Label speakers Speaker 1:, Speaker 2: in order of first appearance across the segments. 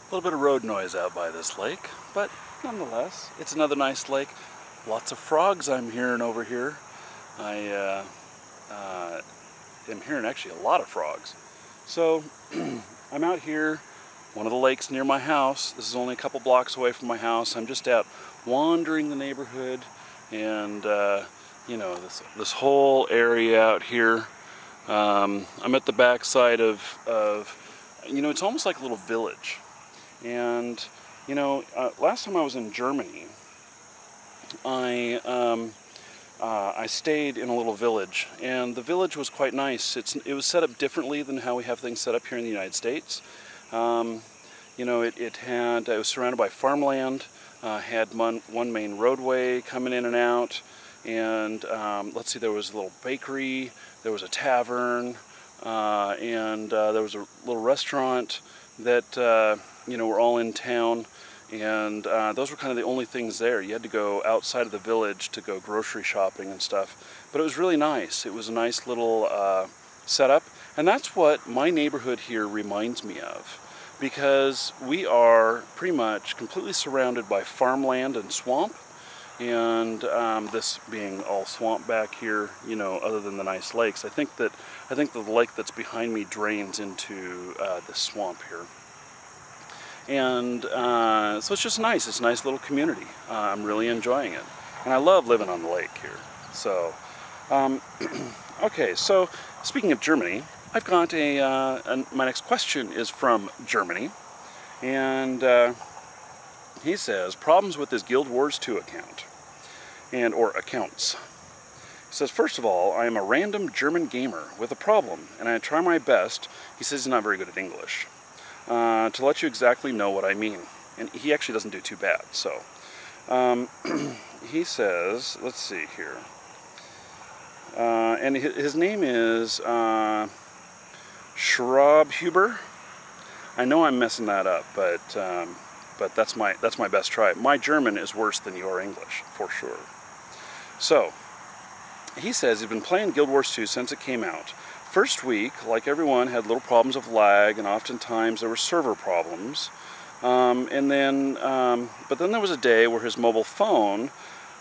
Speaker 1: A little bit of road noise out by this lake, but nonetheless, it's another nice lake. Lots of frogs I'm hearing over here. I am hearing actually a lot of frogs. So I'm out here, one of the lakes near my house. This is only a couple blocks away from my house. I'm just out wandering the neighborhood, and you know, this whole area out here. I'm at the backside of you know, it's almost like a little village. And you know, last time I was in Germany, I stayed in a little village, and the village was quite nice. It was set up differently than how we have things set up here in the United States. You know, it was surrounded by farmland, had one main roadway coming in and out, and let's see, there was a little bakery, there was a tavern, and there was a little restaurant that you know, were all in town. And those were kind of the only things there. You had to go outside of the village to go grocery shopping and stuff. But it was really nice. It was a nice little setup. And that's what my neighborhood here reminds me of. Because we are pretty much completely surrounded by farmland and swamp. And this being all swamp back here, you know, other than the nice lakes, I think that the lake that's behind me drains into this swamp here. And so it's just nice. It's a nice little community. I'm really enjoying it. And I love living on the lake here. So, okay, so speaking of Germany, I've got my next question is from Germany. And he says, problems with his Guild Wars 2 account, or accounts. He says, first of all, I am a random German gamer with a problem, and I try my best. He says he's not very good at English. To let you exactly know what I mean. And he actually doesn't do too bad. So he says, let's see here, and his name is Schrabhuber. I know I'm messing that up, but that's my best try. My German is worse than your English, for sure. So he says he's been playing Guild Wars 2 since it came out. First week, like everyone, had little problems of lag, and oftentimes there were server problems. But then there was a day where his mobile phone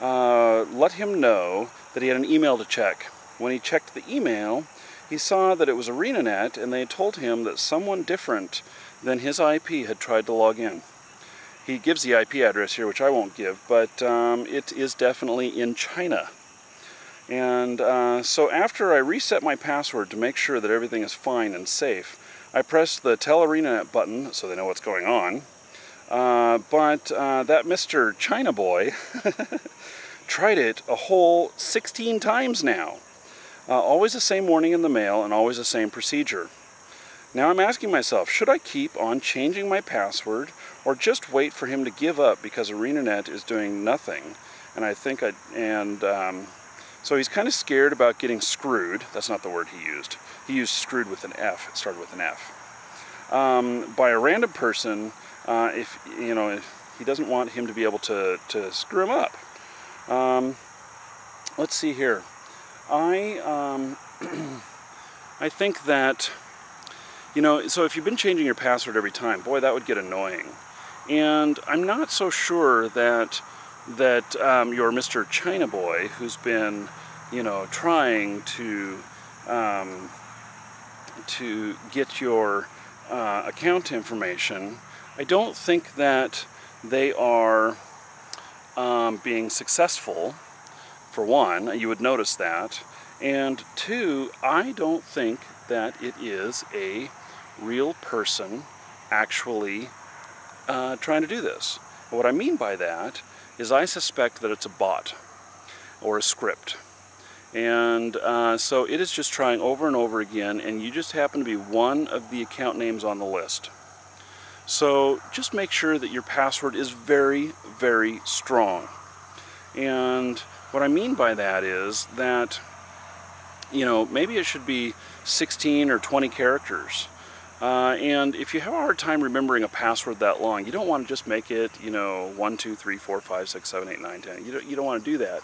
Speaker 1: let him know that he had an email to check. When he checked the email, he saw that it was ArenaNet, and they told him that someone different than his IP had tried to log in. He gives the IP address here, which I won't give, but it is definitely in China. And so after I reset my password to make sure that everything is fine and safe, I pressed the Tell ArenaNet button so they know what's going on. But that Mr. China boy tried it a whole 16 times now. Always the same warning in the mail and always the same procedure. Now I'm asking myself, should I keep on changing my password or just wait for him to give up because ArenaNet is doing nothing? And so he's kind of scared about getting screwed. That's not the word he used. He used screwed with an F. It started with an F. By a random person, if he doesn't want him to be able to screw him up. Let's see here. I think that, you know, so if you've been changing your password every time, boy, that would get annoying. And I'm not so sure that your Mr. China boy, who's been, you know, trying to get your account information, I don't think that they are being successful, for one. You would notice that. And two, I don't think that it is a real person actually trying to do this. And what I mean by that is I suspect that it's a bot or a script. And so it is just trying over and over again, and you just happen to be one of the account names on the list. So just make sure that your password is very, very strong. And what I mean by that is that, you know, maybe it should be 16 or 20 characters. And if you have a hard time remembering a password that long, you don't want to just make it, you know, 1, 2, 3, 4, 5, 6, 7, 8, 9, 10. You don't want to do that.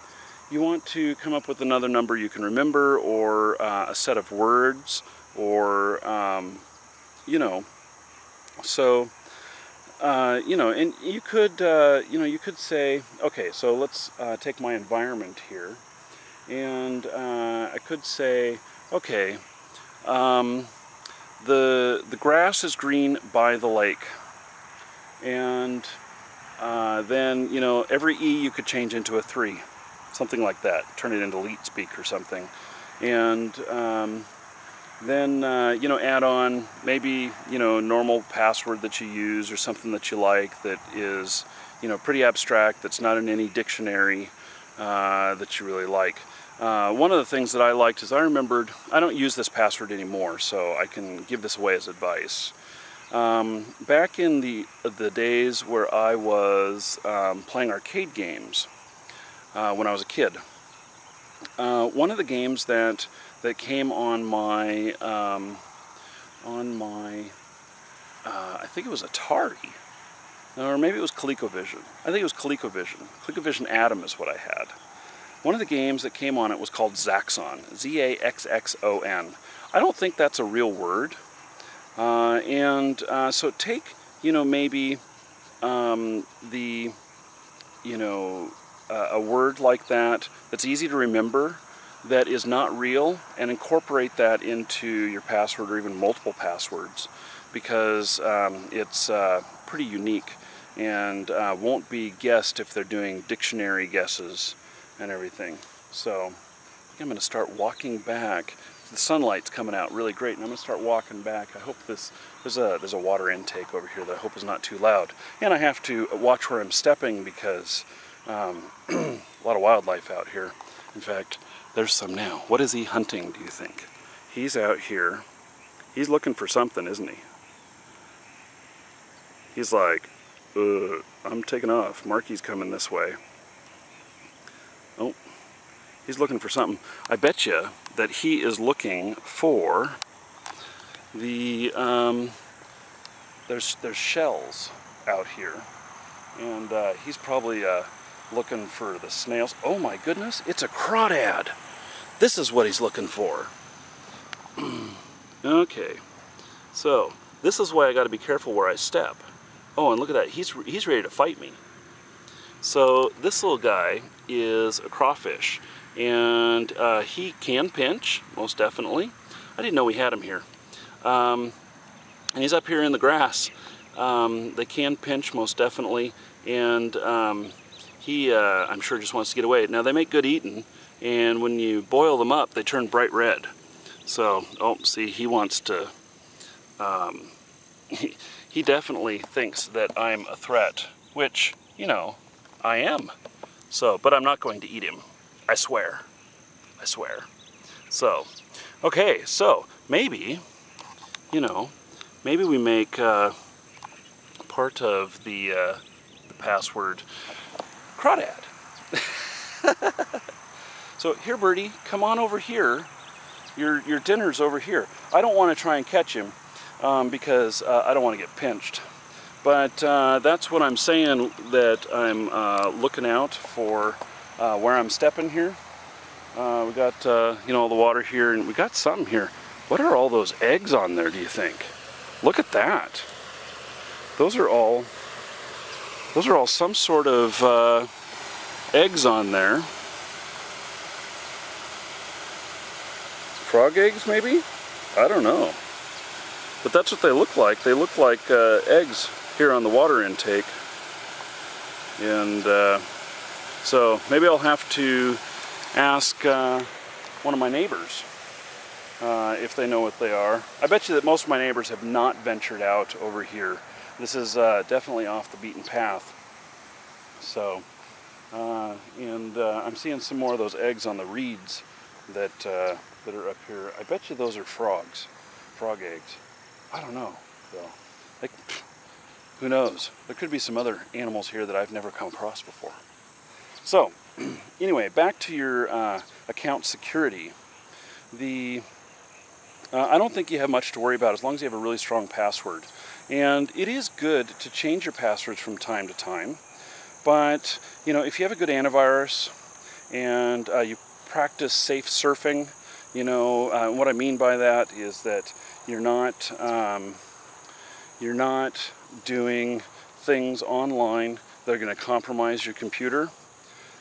Speaker 1: You want to come up with another number you can remember, or a set of words, or, you know. So you know, and you could, you know, you could say, okay, so let's take my environment here, and I could say, okay, the grass is green by the lake, and then, you know, every E you could change into a 3, something like that, turn it into leet speak or something, and then, you know, add on maybe, you know, normal password that you use or something that you like that is, you know, pretty abstract, that's not in any dictionary that you really like. One of the things that I liked is I remembered, I don't use this password anymore, so I can give this away as advice. Back in the days where I was playing arcade games when I was a kid, one of the games that came on my I think it was Atari, or maybe it was ColecoVision. I think it was ColecoVision. ColecoVision Atom is what I had. One of the games that came on it was called Zaxxon, Z-A-X-X-O-N. I don't think that's a real word. So take, you know, maybe you know, a word like that that's easy to remember, that is not real, and incorporate that into your password or even multiple passwords, because it's pretty unique and won't be guessed if they're doing dictionary guesses and everything. So I think I'm going to start walking back. The sunlight's coming out really great, and I'm going to start walking back. I hope there's a water intake over here that I hope is not too loud. And I have to watch where I'm stepping because a lot of wildlife out here. In fact, there's some now. What is he hunting, do you think? He's out here. He's looking for something, isn't he? He's like, I'm taking off. Marky's coming this way. Oh, he's looking for something. I bet you that he is looking for the, there's shells out here. And he's probably looking for the snails. Oh my goodness, it's a crawdad. This is what he's looking for. Okay, so this is why I got to be careful where I step. Oh, and look at that, he's ready to fight me. So this little guy is a crawfish, and he can pinch, most definitely. I didn't know we had him here. And he's up here in the grass. They can pinch, most definitely, and he, I'm sure, just wants to get away. Now, they make good eating, and when you boil them up, they turn bright red. So, oh, see, he wants to, he definitely thinks that I'm a threat, which, you know, I am. So, but I'm not going to eat him. I swear. I swear. So, okay, so maybe, you know, maybe we make part of the password crawdad. So here, birdie, come on over here. Your dinner's over here. I don't want to try and catch him because I don't want to get pinched. But that's what I'm saying, that I'm looking out for where I'm stepping here. We got you know, all the water here, and we got something here. What are all those eggs on there, do you think? Look at that. Those are all some sort of eggs on there. Frog eggs, maybe? I don't know. But that's what they look like. They look like eggs here on the water intake. And so maybe I'll have to ask one of my neighbors if they know what they are. I bet you that most of my neighbors have not ventured out over here. This is definitely off the beaten path. So, I'm seeing some more of those eggs on the reeds that are up here. I bet you those are frogs, frog eggs. I don't know, though. Like, who knows? There could be some other animals here that I've never come across before. So, anyway, back to your account security. I don't think you have much to worry about as long as you have a really strong password. And it is good to change your passwords from time to time. But, you know, if you have a good antivirus and you practice safe surfing, you know, what I mean by that is that you're not doing things online that are going to compromise your computer,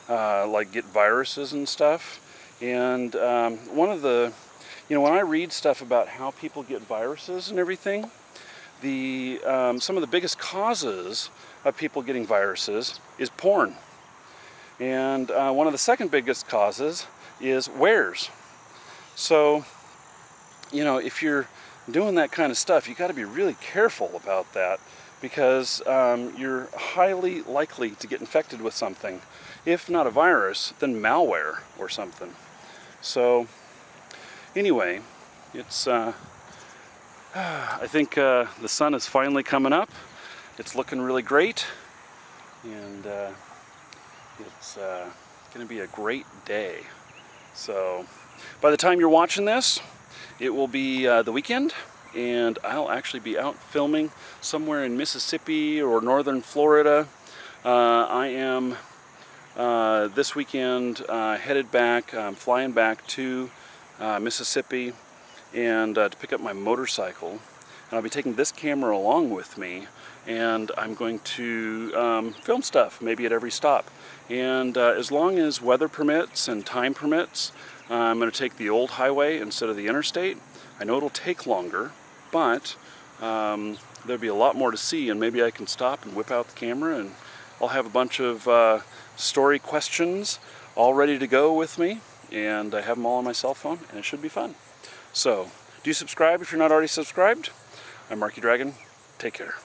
Speaker 1: like get viruses and stuff. And one of the, when I read stuff about how people get viruses and everything, some of the biggest causes of people getting viruses is porn. And one of the second biggest causes is wares. So, if you're doing that kind of stuff, you got to be really careful about that, because you're highly likely to get infected with something. If not a virus, then malware or something. So, anyway, it's I think the sun is finally coming up. It's looking really great, and it's going to be a great day. So, by the time you're watching this, it will be the weekend, and I'll actually be out filming somewhere in Mississippi or northern Florida. I am this weekend headed back, flying back to Mississippi, and to pick up my motorcycle. And I'll be taking this camera along with me, and I'm going to film stuff, maybe at every stop. And as long as weather permits and time permits, I'm going to take the old highway instead of the interstate. I know it'll take longer, but there'll be a lot more to see, and maybe I can stop and whip out the camera, and I'll have a bunch of story questions all ready to go with me, and I have them all on my cell phone, and it should be fun. So, do subscribe if you're not already subscribed. I'm Marky Dragon. Take care.